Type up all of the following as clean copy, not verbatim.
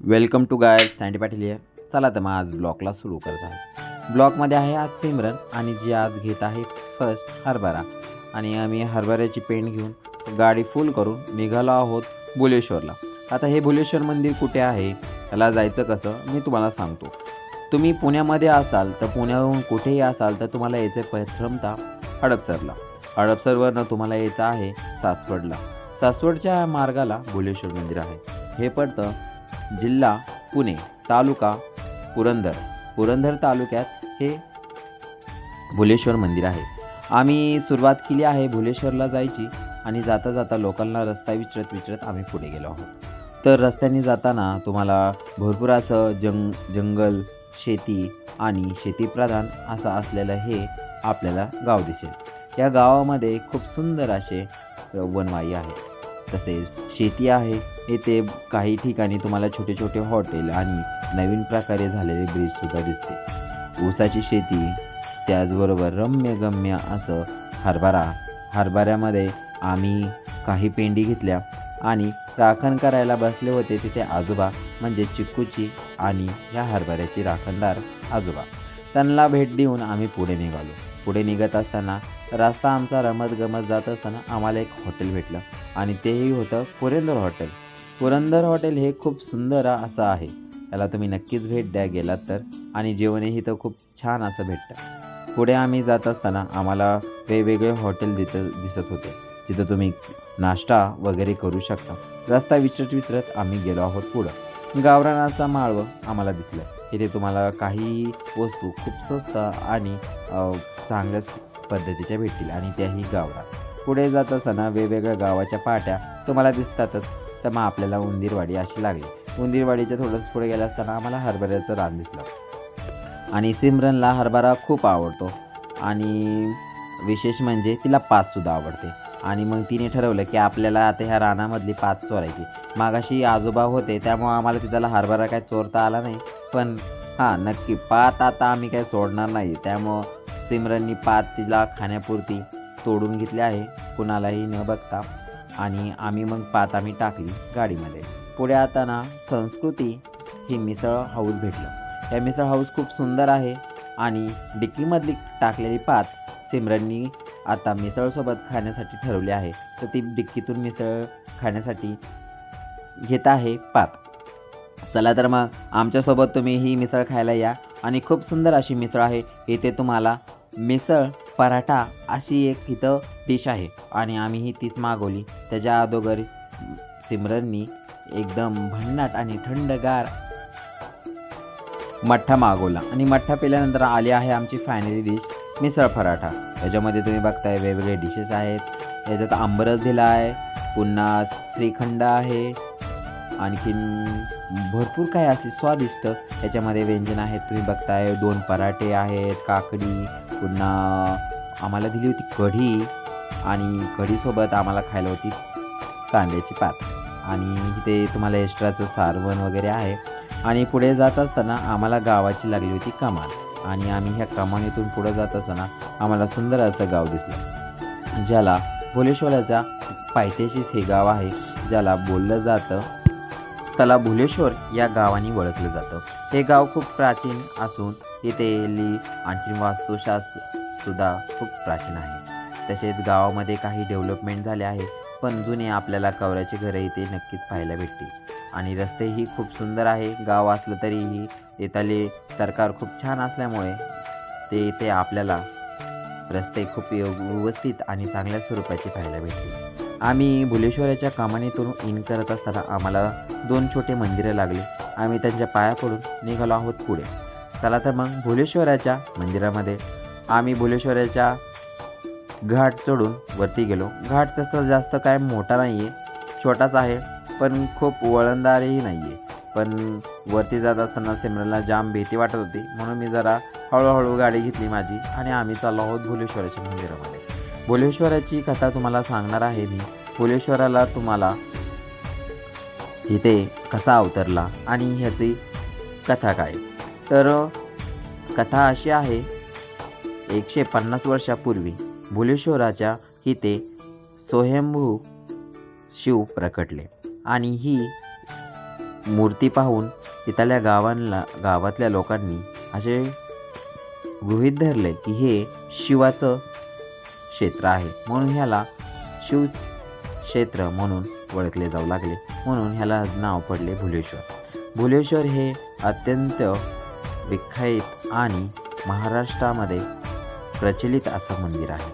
Welcome to guide Sandy Patil here. चला तर मग आज ब्लॉगला सुरू करत आहे. ब्लॉगमध्ये आहे आज सिमरन आणि जी आज घेत आहे फर्स्ट हरभरा. आणि आम्ही हरभऱ्याची पेंड घेऊन गाडी फुल करून निघालो आहोत भुलेश्वरला. आता हे भुलेश्वर मंदिर कुठे आहे, त्याला जायचं कसं मी तुम्हाला सांगतो. तुम्ही पुण्यामध्ये असाल तर पुण्याहून कुठेही असाल तर तुम्हाला यायचं प्रथमतः हडपसरला. हडपसरवरनं तुम्हाला यायचं आहे सासवडला. सासवडच्या मार्गाला भुलेश्वर मंदिर आहे. हे पडतं जिल्हा पुणे, तालुका पुरंदर तालुक्यात हे भुलेश्वर मंदिर आहे. आम्ही सुरुवात केली आहे भुलेश्वरला जायची आणि जाता जाता लोकांना रस्ता विचारत आम्ही पुढे गेलो आहोत. तर रस्त्याने जाताना तुम्हाला भरपूर असं जंगल, शेती आणि शेतीप्रधान असं असलेलं हे आपल्याला गाव दिसेल. या गावामध्ये खूप सुंदर असे वनवाई आहे, तसेच शेती आहे. येथे काही ठिकाणी तुम्हाला छोटे छोटे हॉटेल आणि नवीन प्रकारे झालेले ब्रिजसुद्धा दिसते. ऊसाची शेती, त्याचबरोबर रम्यगम्य असं हरभऱ्यामध्ये आम्ही काही पेंडी घेतल्या आणि राखण करायला बसले होते. तिथे आजोबा म्हणजे चिक्कूची आणि ह्या हरभऱ्याची राखणदार आजोबा, त्यांना भेट देऊन आम्ही पुढे निघालो. पुढे निघत असताना रस्ता आमचा रमत जात असताना आम्हाला एक हॉटेल भेटलं आणि तेही होतं पुरंदर हॉटेल. हे खूप सुंदर असं आहे, त्याला तुम्ही नक्कीच भेट द्या गेलात तर. आणि जेवणही तर खूप छान असं भेटतं. पुढे आम्ही जात असताना आम्हाला वेगवेगळे हॉटेल दिसत होते, तिथं तुम्ही नाश्ता वगैरे करू शकता. रस्ता विचारत आम्ही गेलो आहोत पुढं. गावरान असा माळवं आम्हाला दिसलं. इथे तुम्हाला काही वस्तू खूप स्वस्त आणि चांगल्या पद्धतीच्या भेटतील आणि त्याही गावरान. पुढे जात असताना वेगवेगळ्या गावाच्या पाट्या तुम्हाला दिसतातच. तर मग आपल्याला उंदीरवाडी अशी लागली. उंदीरवाडीच्या थोडंसं पुढे गेलं असताना आम्हाला हरभऱ्याचं रान दिसलं आणि सिमरनला हरभरा खूप आवडतो आणि विशेष म्हणजे तिला पाचसुद्धा आवडते. आणि मग तिने ठरवलं की आपल्याला आता ह्या रानामधली पात चोरायची. मागाशी आजोबा होते त्यामुळं आम्हाला तिथला हरभरा काय चोरता आला नाही, पण हां नक्की पात आता आम्ही काय सोडणार नाही. त्यामुळं सिमरननी पात तिला खाण्यापुरती तोडून घेतली आहे, कुणालाही न बघता. आणि आम्ही मग पात टाकली गाडीमध्ये. पुढे आता ना संस्कृती ही मिसळ हाऊस भेटलं. या मिसळ हाऊस खूप सुंदर आहे आणि डिक्कीमधली टाकलेली पात सिमरननी आता मिसळसोबत खाण्यासाठी ठरवली आहे. तर ती डिक्कीतून मिसळ खाण्यासाठी घेत आहे पात. चला तर मग आमच्यासोबत तुम्ही ही मिसळ खायला या. आणि खूप सुंदर अशी मिसळ आहे. इथे तुम्हाला मिसळ पराठा अशी एक इथं डिश आहे आणि आम्हीही तीच मागवली. त्याच्या अगोदर सिमरननी एकदम भन्नाट आणि थंडगार मठ्ठा मागवला आणि मठ्ठा पिल्यानंतर आली आहे आमची फायनली डिश मिसळ पराठा. याच्यामध्ये तुम्ही बघताय वेगवेगळे डिशेस आहेत. याच्यात आंबरस दिला आहे, पुन्हा श्रीखंड आहे, आणखीन भरपूर काय असे स्वादिष्ट याच्यामध्ये व्यंजन आहेत. तुम्ही बघताय 2 पराठे आहेत, काकडी, पुन्हा आम्हाला दिली होती कढी आणि कढीसोबत आम्हाला खायला होती कांद्याची पात. आणि इथे तुम्हाला एक्स्ट्राचं सारवण वगैरे आहे. आणि पुढे जात असताना आम्हाला गावाची लागली होती कमान आणि आम्ही ह्या कमानीतून पुढे जात असताना आम्हाला सुंदर असं गाव दिसलं, ज्याला भुलेश्वराच्या पायथ्याशीच हे गाव आहे, ज्याला बोललं जातं त्याला भुलेश्वर या गावाने ओळखलं जातं. हे गाव खूप प्राचीन असून इथेली आणखी वास्तुशास्त्रसुद्धा खूप प्राचीन आहे. तसेच गावामध्ये काही डेव्हलपमेंट झाले आहे, पण जुने आपल्याला कवऱ्याचे घरं इथे नक्कीच पाहायला भेटतील. आणि रस्तेही खूप सुंदर आहे. गाव असलं तरीही इथले सरकार खूप छान असल्यामुळे ते आपल्याला रस्ते खूप व्यवस्थित आणि चांगल्या स्वरूपाचे पाहायला भेटतील. आम्ही भुलेश्वराच्या कमानीतून इन करत असताना आम्हाला 2 छोटे मंदिरं लागली. आम्ही त्यांच्या पाया पडून निघालो आहोत पुढे. चला तर मग भुलेश्वराच्या मंदिरामध्ये आम्ही भुलेश्वराच्या घाट चढून वरती गेलो. घाट तसं जास्त काय मोठा नाही आहे, छोटाच आहे, पण खूप वळणदारही नाही आहे. पण वरती जात असताना सिमरनला जाम भीती वाटत होती, म्हणून मी जरा हळूहळू गाडी घेतली माझी आणि आम्ही चाललो आहोत भुलेश्वराच्या मंदिरामध्ये. भुलेश्वराची कथा तुम्हाला सांगणार आहे मी. भुलेश्वराला तुम्हाला इथे कसा अवतरला आणि ह्याची कथा काय. तर कथा अशी आहे, 150 वर्षापूर्वी भुलेश्वराच्या इथे स्वयंभू शिव प्रकटले आणि ही मूर्ती पाहून इथल्या गावातल्या लोकांनी असे गृहीत धरले की हे शिवाचं क्षेत्र आहे, म्हणून ह्याला शिव क्षेत्र म्हणून ओळखले जाऊ लागले. म्हणून ह्याला नाव पडले भुलेश्वर. भुलेश्वर हे अत्यंत विख्यात आणि महाराष्ट्रामध्ये प्रचलित असं मंदिर आहे.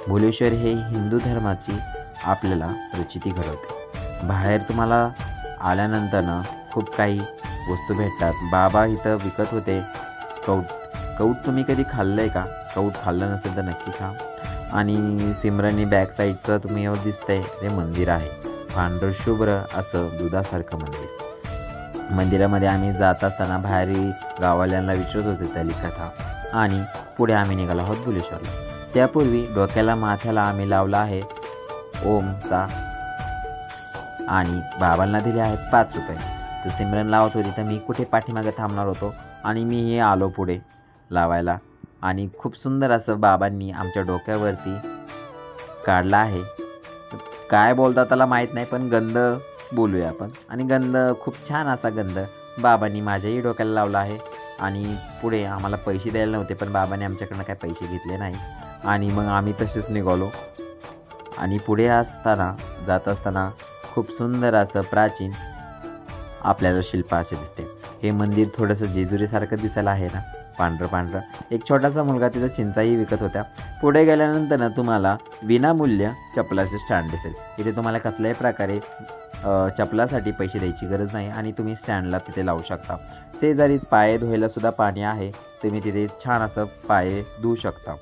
भुलेश्वर हे हिंदू धर्माची आपल्याला प्रचिती घडवते. बाहेर तुम्हाला आल्यानंतर खूप काही वस्तू भेटतात. बाबा इथं विकत होते कौट तुम्ही कधी खाल्लं आहे का? कौट खाल्लं नसेल तर नक्की खा. आणि सिमरनी बॅक साईडचं तुम्ही एवढं दिसतंय ते मंदिर आहे. पांढरं शुभ्र असं दुधासारखं मंदिर. मंदिरामध्ये आम्ही जात असताना बाहेरील गाववाल्यांना विचारत होते त्याली कथा आणि पुढे आम्ही निघालो आहोत भुलेश्वरला. त्यापूर्वी डोक्याला माथ्याला आम्ही लावला आहे ओमचा आणि बाबांना दिले आहेत 5 रुपये. तर सिमरन लावत होती तर मी कुठे पाठीमागे थांबणार होतो आणि मी हे आलो पुढे लावायला. आणि खूप सुंदर असं बाबांनी आमच्या डोक्यावरती काढला आहे. काय बोलता त्याला माहीत नाही, पण गंध बोलूया आपण. आणि गंध खूप छान असा गंध बाबांनी माझ्याही डोक्याला लावला आहे. आणि पुढे आम्हाला पैसे द्यायला नव्हते, पण बाबांनी आमच्याकडनं काही पैसे घेतले नाही. आणि मग आम्ही तसेच निघालो. आणि पुढे जात असताना खूप सुंदर असं प्राचीन आपल्याला शिल्प असे दिसते. हे मंदिर थोडंसं जेजुरीसारखं दिसायला आहे ना, पांढरं. एक छोटासा मुलगा तिथं चिंचाही विकत होत्या. पुढे गेल्यानंतर तुम्हाला विनामूल्य चपलाचे स्टँड दिसेल. इथे तुम्हाला कसल्याही प्रकारे चपलासाठी पैसे द्यायची गरज नाही आणि तुम्ही स्टँडला तिथे लावू शकता. शेजारीच पाय धुवायला सुद्धा पाणी आहे. तुम्ही तिथे छान असं पाय धुवू शकता.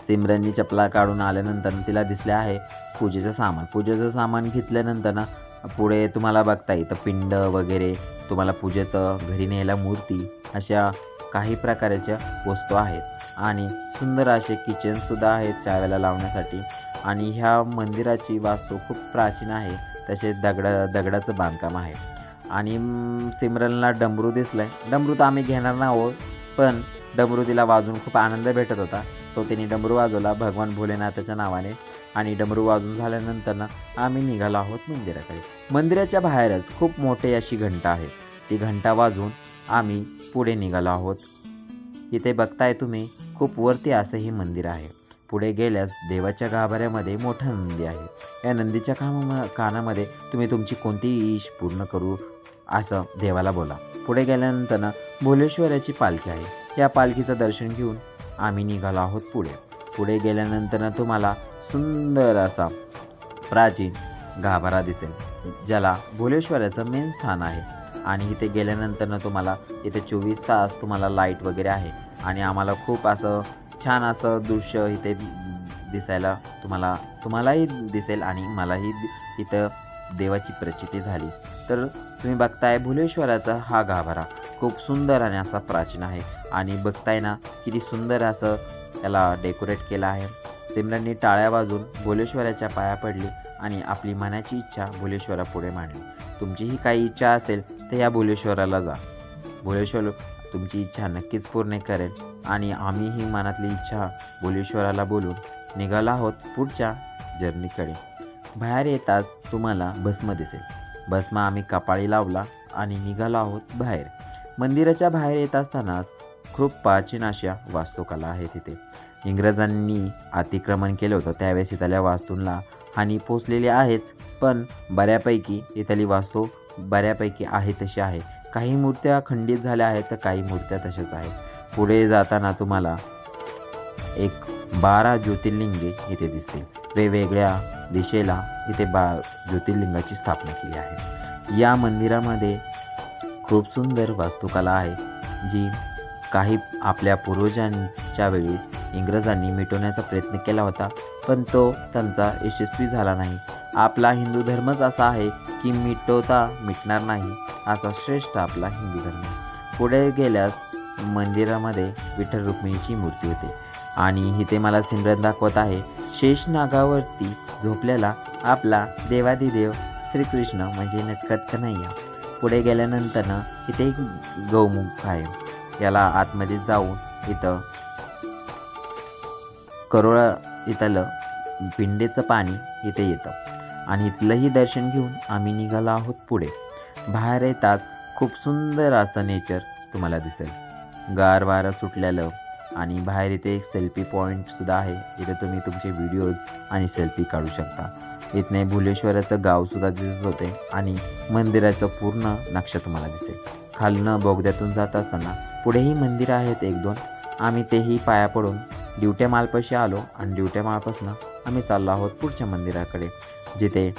सिमरननी चपला काढून आल्यानंतर तिला दिसले आहे पूजेचं सामान घेतल्यानंतर पुढे तुम्हाला बघता येतं पिंड वगैरे, तुम्हाला पूजेचं घरी न्यायला मूर्ती, अशा काही प्रकारच्या वस्तू आहेत. आणि सुंदर असे किचनसुद्धा आहेत चाव्याला लावण्यासाठी. आणि ह्या मंदिराची वास्तू खूप प्राचीन आहे. तसेच दगडाचं बांधकाम आहे. आणि सिमरनला डमरू दिसलं आहे. डमरू तर आम्ही घेणार नाही आहोत, पण डमरू तिला वाजून खूप आनंद भेटत होता. तो तिने डमरू वाजवला भगवान भोलेनाथाच्या नावाने. आणि डमरू वाजून झाल्यानंतर आम्ही निघालो आहोत मंदिराकडे. मंदिराच्या बाहेरच खूप मोठी अशी घंटा आहे. ती घंटा वाजवून आम्ही पुढे निघालो आहोत. इथे बघताय तुम्ही खूप वरती असं हे मंदिर आहे. पुढे गेल्यास देवाच्या गाभाऱ्यामध्ये मोठा नंदी आहे. या नंदीच्या कानामध्ये तुम्ही तुमची कोणतीही इश पूर्ण करू असं देवाला बोला. पुढे गेल्यानंतर भोलेश्वराची पालखी आहे. या पालखीचं दर्शन घेऊन आम्ही निघालो आहोत पुढे गेल्यानंतर तुम्हाला सुंदर असा प्राचीन गाभारा दिसेल, ज्याला भोलेश्वराचं मेन स्थान आहे. आणि इथे गेल्यानंतर तुम्हाला इथे 24 तास तुम्हाला लाईट वगैरे आहे. आणि आम्हाला खूप असं छान असं दृश्य इथे दिसायला तुम्हालाही दिसेल आणि मलाही इथं देवाची प्रचिती झाली. तर तुम्ही बघताय भुलेश्वराचा हा गाभारा खूप सुंदर आणि असा प्राचीन आहे. आणि बघताय ना किती सुंदर असं त्याला डेकोरेट केलं आहे. सिमरननी टाळ्या वाजून भोलेश्वराच्या पाया पडली आणि आपली मनाची इच्छा भोलेश्वरापुढे मांडली. तुमचीही काही इच्छा असेल तर या भोलेश्वराला जा. भोलेश्वर तुमची इच्छा नक्कीच पूर्ण करेल. आणि आम्हीही मनातली इच्छा भोलेश्वराला बोलून निघालो आहोत पुढच्या जर्नीकडे. बाहेर येताच तुम्हाला भस्म दिसेल. भस्म आम्ही कपाळी लावला आणि निघालो आहोत बाहेर. मंदिराच्या बाहेर येत असतानाच खूप प्राचीन अशा वास्तुकला आहे तिथे. इंग्रजांनी अतिक्रमण केलं होतं त्यावेळेस इथल्या वास्तूंना हानी पोचलेली आहेच, पण बऱ्यापैकी इथली वास्तू बऱ्यापैकी आहे तशी आहे. काही मूर्त्या खंडित झाल्या आहेत तर काही मूर्त्या तशाच आहेत. पुढे जाताना तुम्हाला 12 ज्योतिर्लिंगे इथे दिसतील. वेगवेगळ्या दिशेला इथे ज्योतिर्लिंगाची स्थापना केली आहे. या मंदिरामध्ये खूप सुंदर वास्तुकला आहे, जी काही आपल्या पूर्वजांच्या वेळी इंग्रजांनी मिटवण्याचा प्रयत्न केला होता, पण तो त्यांचा यशस्वी झाला नाही. आपला हिंदू धर्मच असा आहे की मिटणार नाही, असा श्रेष्ठ आपला हिंदू धर्म. पुढे गेल्यास मंदिरामध्ये विठ्ठल रुक्मिणीची मूर्ती होती. आणि इथे मला सिमरन दाखवत आहे शेषनागावरती झोपलेला आपला देवादिदेव श्रीकृष्ण म्हणजे नटखट कन्हैया. पुढे गेल्यानंतर इथे एक गौमुख आहे. याला आतमध्ये जाऊन इथं करोळा इथलं पिंडेचं पाणी इथे येतं. आणि इथलंही दर्शन घेऊन आम्ही निघालो आहोत पुढे. बाहेर येताच खूप सुंदर असं नेचर तुम्हाला दिसेल. गार वारं सुटलेलं आणि बाहेर इथे एक सेल्फी पॉईंटसुद्धा आहे. जिथे तुम्ही तुमचे व्हिडिओज आणि सेल्फी काढू शकता. इथने भुलेश्वराचं गावसुद्धा दिसत होते आणि मंदिराचं पूर्ण नक्षा तुम्हाला दिसेल. खालनं बोगद्यातून जात असताना पुढेही मंदिर आहेत 1-2. आम्ही तेही पाया पडून ड्युट्या मालपाशी आलो आणि ड्युट्या मालपासून आम्ही चाललो आहोत पुढच्या मंदिराकडे, जिथे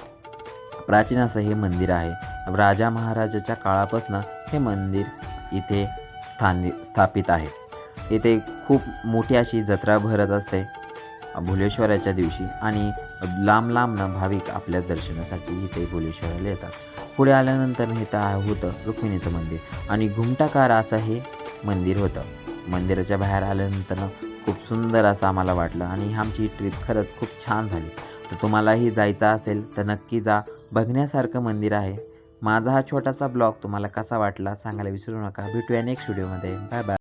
प्राचीन असं हे मंदिर आहे. राजा महाराजाच्या काळापासून हे मंदिर इथे स्थापित आहे. इथे खूप मोठी अशी जत्रा भरत असते भुलेश्वराच्या दिवशी आणि लांब लांबनं भाविक आपल्या दर्शनासाठी इथे भुलेश्वराला येतात. पुढे आल्यानंतर इथं होतं रुक्मिणीचं मंदिर आणि घुमटाकार असं हे मंदिर होतं. मंदिराच्या बाहेर आल्यानंतर खूप सुंदर असं आम्हाला वाटलं आणि आमची ट्रिप खरंच खूप छान झाली. तर तुम्हालाही जायचं असेल तर नक्की जा. बघण्यासारखं मंदिर आहे. माझा हा छोटासा ब्लॉग तुम्हाला कसा वाटला सांगायला विसरू नका. भेटूया नेक्स्ट व्हिडिओमध्ये. Bye bye.